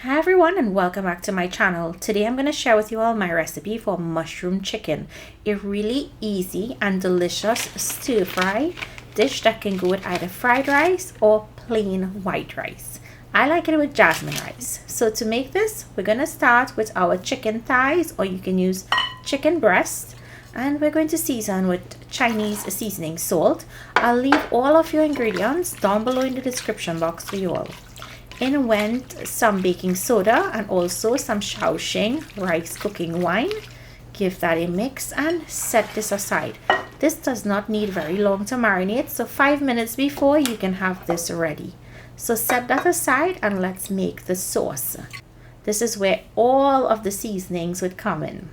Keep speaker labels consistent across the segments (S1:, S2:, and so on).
S1: Hi everyone and welcome back to my channel. Today I'm going to share with you all my recipe for mushroom chicken. A really easy and delicious stir fry dish that can go with either fried rice or plain white rice. I like it with jasmine rice. So to make this, we're going to start with our chicken thighs, or you can use chicken breast, and we're going to season with Chinese seasoning salt. I'll leave all of your ingredients down below in the description box for you all. In went some baking soda and also some Shaoxing rice cooking wine. Give that a mix and set this aside. This does not need very long to marinate, so 5 minutes before you can have this ready. So set that aside and let's make the sauce. This is where all of the seasonings would come in.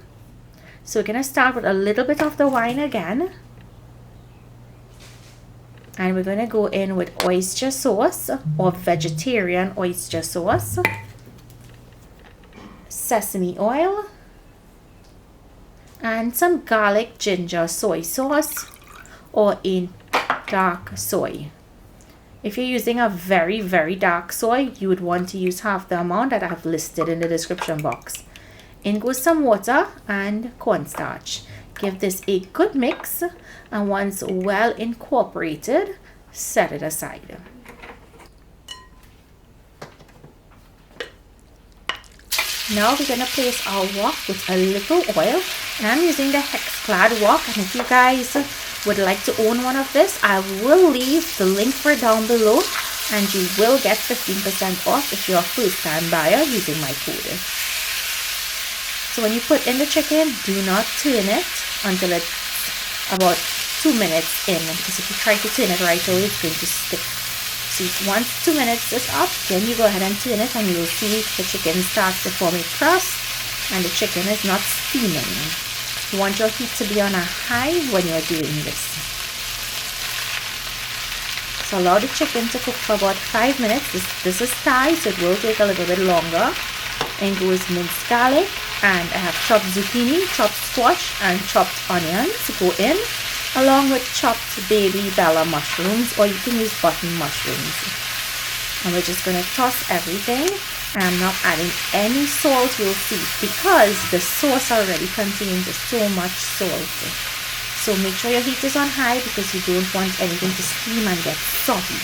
S1: So we're going to start with a little bit of the wine again. And we're going to go in with oyster sauce or vegetarian oyster sauce, sesame oil, and some garlic ginger soy sauce or a dark soy. If you're using a very dark soy, you would want to use half the amount that I have listed in the description box. In goes some water and cornstarch. Give this a good mix, and once well incorporated, set it aside. Now we're going to place our wok with a little oil, and I'm using the hex-clad wok, and if you guys would like to own one of this, I will leave the link for it down below, and you will get 15% off if you're a first-time buyer using my code. So when you put in the chicken, do not turn it until it's about 2 minutes in, because if you try to turn it right away, it's going to stick. So once 2 minutes is up, then you go ahead and turn it, and you'll see the chicken starts to form a crust and the chicken is not steaming. You want your heat to be on a high when you're doing this. So allow the chicken to cook for about 5 minutes. This is Thai, so it will take a little bit longer. And goes minced garlic, and I have chopped zucchini, chopped squash, and chopped onions go in, along with chopped baby bella mushrooms, or you can use button mushrooms. And we're just going to toss everything. I'm not adding any salt, you'll see, because the sauce already contains so much salt. So make sure your heat is on high, because you don't want anything to steam and get soggy.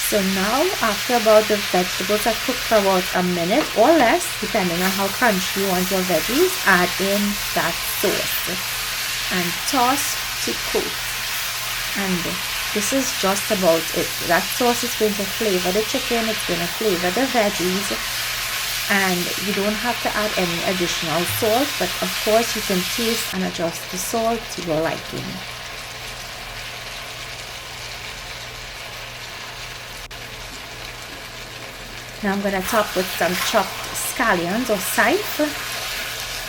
S1: So now, after about the vegetables are cooked for about a minute or less, depending on how crunchy you want your veggies, add in that sauce and toss to coat. And this is just about it. That sauce is going to flavor the chicken, it's going to flavor the veggies, and you don't have to add any additional salt, but of course you can taste and adjust the salt to your liking. Now I'm going to top with some chopped scallions or scythe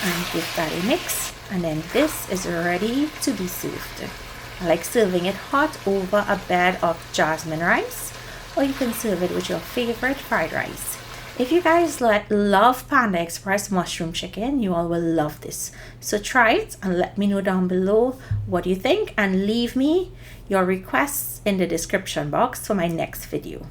S1: and give that a mix, and then this is ready to be served. I like serving it hot over a bed of jasmine rice, or you can serve it with your favorite fried rice. If you guys love Panda Express mushroom chicken, you all will love this. So try it and let me know down below what you think, and leave me your requests in the description box for my next video.